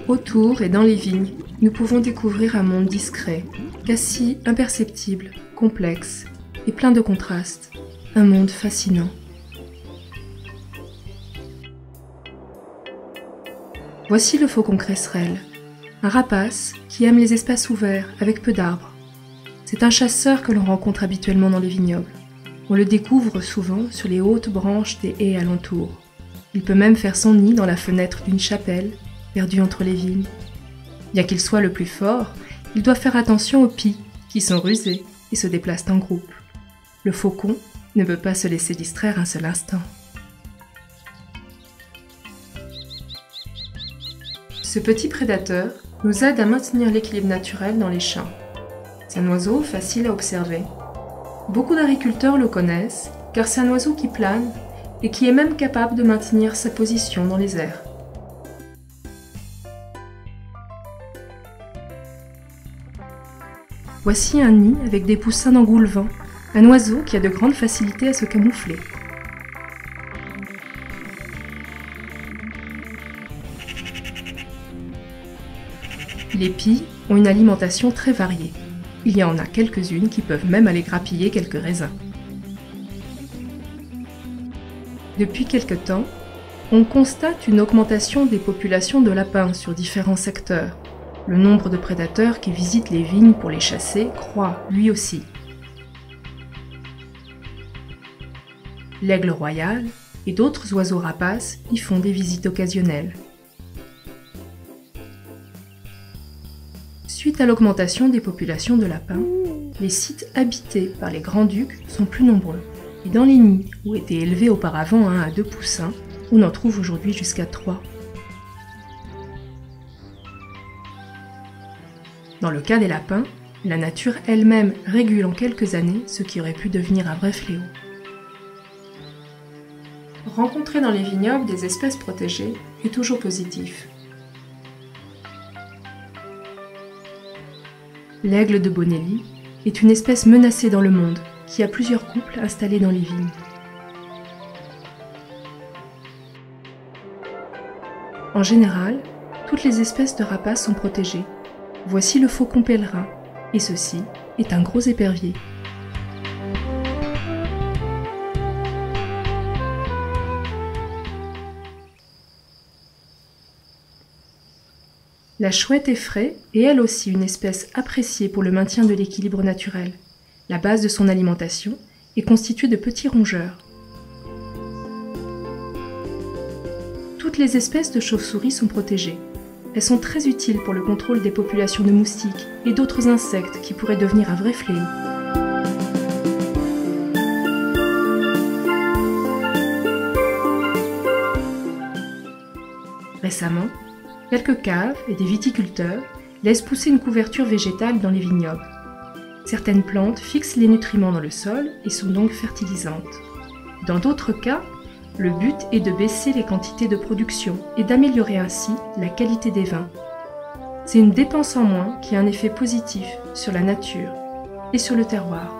Autour et dans les vignes, nous pouvons découvrir un monde discret, quasi imperceptible, complexe et plein de contrastes. Un monde fascinant. Voici le faucon cresserelle, un rapace qui aime les espaces ouverts avec peu d'arbres. C'est un chasseur que l'on rencontre habituellement dans les vignobles. On le découvre souvent sur les hautes branches des haies alentours. Il peut même faire son nid dans la fenêtre d'une chapelle, perdue entre les vignes. Bien qu'il soit le plus fort, il doit faire attention aux pies, qui sont rusés et se déplacent en groupe. Le faucon ne peut pas se laisser distraire un seul instant. Ce petit prédateur nous aide à maintenir l'équilibre naturel dans les champs. C'est un oiseau facile à observer. Beaucoup d'agriculteurs le connaissent car c'est un oiseau qui plane et qui est même capable de maintenir sa position dans les airs. Voici un nid avec des poussins d'engoulevent, un oiseau qui a de grandes facilités à se camoufler. Les pies ont une alimentation très variée. Il y en a quelques-unes qui peuvent même aller grappiller quelques raisins. Depuis quelque temps, on constate une augmentation des populations de lapins sur différents secteurs. Le nombre de prédateurs qui visitent les vignes pour les chasser croît lui aussi. L'aigle royal et d'autres oiseaux rapaces y font des visites occasionnelles. Suite à l'augmentation des populations de lapins, les sites habités par les grands-ducs sont plus nombreux. Et dans les nids où étaient élevés auparavant 1 à 2 poussins, on en trouve aujourd'hui jusqu'à 3. Dans le cas des lapins, la nature elle-même régule en quelques années ce qui aurait pu devenir un vrai fléau. Rencontrer dans les vignobles des espèces protégées est toujours positif. L'aigle de Bonelli est une espèce menacée dans le monde qui a plusieurs couples installés dans les vignes. En général, toutes les espèces de rapaces sont protégées. Voici le faucon pèlerin, et ceci est un gros épervier. La chouette effraie est elle aussi une espèce appréciée pour le maintien de l'équilibre naturel. La base de son alimentation est constituée de petits rongeurs. Toutes les espèces de chauves-souris sont protégées. Elles sont très utiles pour le contrôle des populations de moustiques et d'autres insectes qui pourraient devenir un vrai fléau. Récemment, quelques caves et des viticulteurs laissent pousser une couverture végétale dans les vignobles. Certaines plantes fixent les nutriments dans le sol et sont donc fertilisantes. Dans d'autres cas, le but est de baisser les quantités de production et d'améliorer ainsi la qualité des vins. C'est une dépense en moins qui a un effet positif sur la nature et sur le terroir.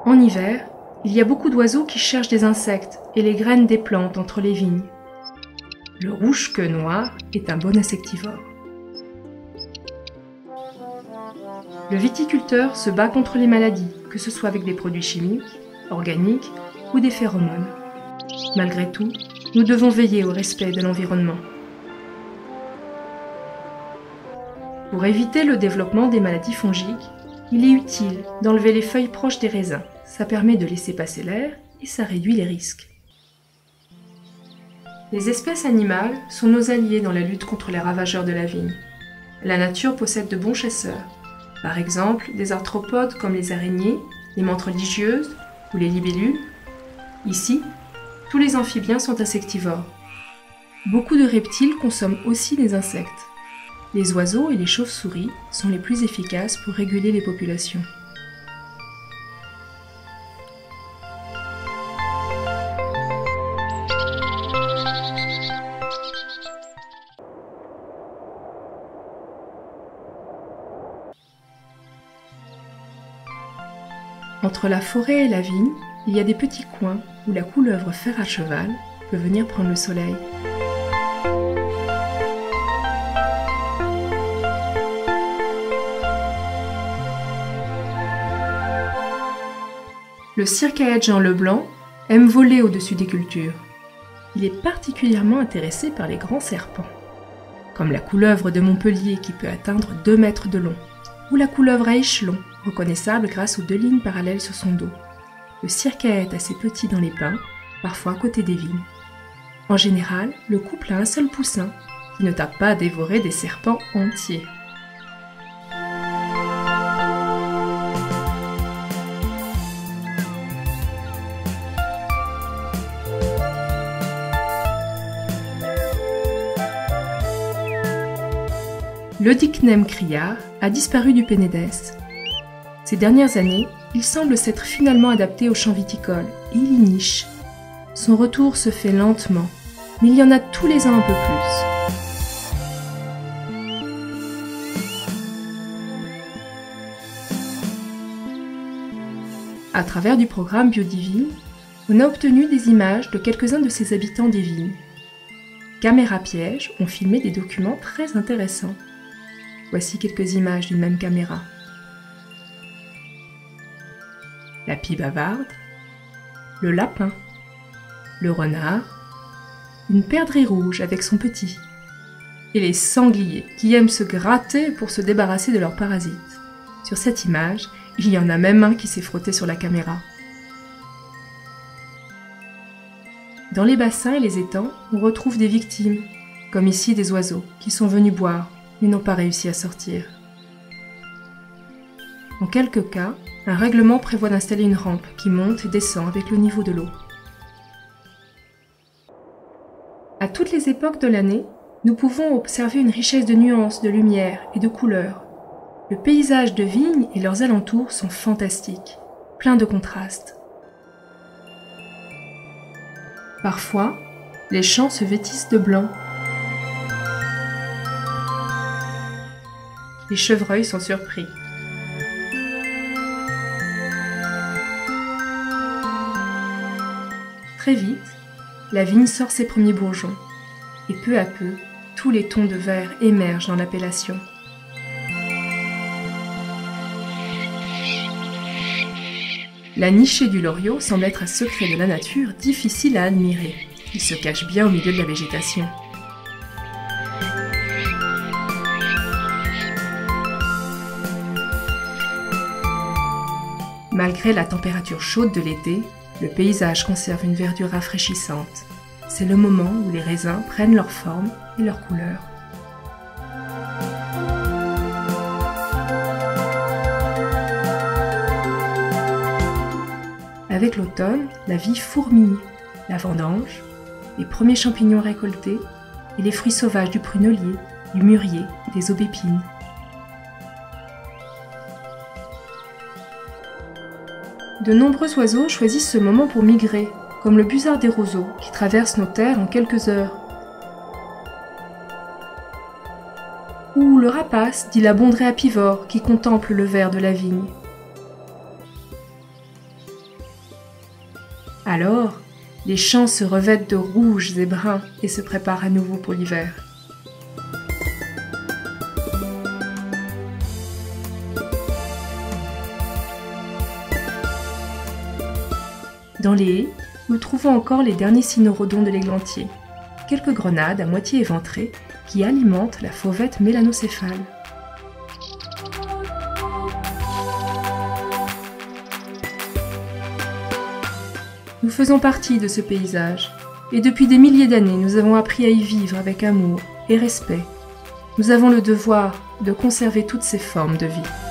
En hiver, il y a beaucoup d'oiseaux qui cherchent des insectes et les graines des plantes entre les vignes. Le rouge-queue noir est un bon insectivore. Le viticulteur se bat contre les maladies, que ce soit avec des produits chimiques, organiques ou des phéromones. Malgré tout, nous devons veiller au respect de l'environnement. Pour éviter le développement des maladies fongiques, il est utile d'enlever les feuilles proches des raisins. Ça permet de laisser passer l'air et ça réduit les risques. Les espèces animales sont nos alliés dans la lutte contre les ravageurs de la vigne. La nature possède de bons chasseurs. Par exemple, des arthropodes comme les araignées, les menthes religieuses ou les libellules. Ici, tous les amphibiens sont insectivores. Beaucoup de reptiles consomment aussi des insectes. Les oiseaux et les chauves-souris sont les plus efficaces pour réguler les populations. Entre la forêt et la vigne, il y a des petits coins où la couleuvre fer à cheval peut venir prendre le soleil. Le circaète Jean Leblanc aime voler au-dessus des cultures. Il est particulièrement intéressé par les grands serpents, comme la couleuvre de Montpellier qui peut atteindre 2 mètres de long, ou la couleuvre à échelon, reconnaissable grâce aux 2 lignes parallèles sur son dos. Le circaète assez petit dans les pins, parfois à côté des vignes. En général, le couple a un seul poussin, qui ne tarde pas à dévorer des serpents entiers. Le Dicneum criard a disparu du Pénédès. Ces dernières années, il semble s'être finalement adapté aux champs viticoles et il y niche. Son retour se fait lentement, mais il y en a tous les ans un peu plus. À travers du programme Biodivine, on a obtenu des images de quelques-uns de ces habitants des vignes. Caméras pièges ont filmé des documents très intéressants. Voici quelques images d'une même caméra. La pie bavarde, le lapin, le renard, une perdrix rouge avec son petit, et les sangliers qui aiment se gratter pour se débarrasser de leurs parasites. Sur cette image, il y en a même un qui s'est frotté sur la caméra. Dans les bassins et les étangs, on retrouve des victimes, comme ici des oiseaux qui sont venus boire mais n'ont pas réussi à sortir. En quelques cas, un règlement prévoit d'installer une rampe qui monte et descend avec le niveau de l'eau. À toutes les époques de l'année, nous pouvons observer une richesse de nuances, de lumière et de couleurs. Le paysage de vignes et leurs alentours sont fantastiques, pleins de contrastes. Parfois, les champs se vêtissent de blanc. Les chevreuils sont surpris. Très vite, la vigne sort ses premiers bourgeons, et peu à peu, tous les tons de vert émergent dans l'appellation. La nichée du loriot semble être un secret de la nature difficile à admirer. Il se cache bien au milieu de la végétation. Malgré la température chaude de l'été, le paysage conserve une verdure rafraîchissante. C'est le moment où les raisins prennent leur forme et leur couleur. Avec l'automne, la vie fourmille, la vendange, les premiers champignons récoltés et les fruits sauvages du prunelier, du mûrier et des aubépines. De nombreux oiseaux choisissent ce moment pour migrer, comme le busard des roseaux qui traverse nos terres en quelques heures. Ou le rapace, dit la bondrée apivore qui contemple le vert de la vigne. Alors, les champs se revêtent de rouges et bruns et se préparent à nouveau pour l'hiver. Dans les haies, nous trouvons encore les derniers cynorrhodons de l'églantier, quelques grenades à moitié éventrées qui alimentent la fauvette mélanocéphale. Nous faisons partie de ce paysage, et depuis des milliers d'années, nous avons appris à y vivre avec amour et respect. Nous avons le devoir de conserver toutes ces formes de vie.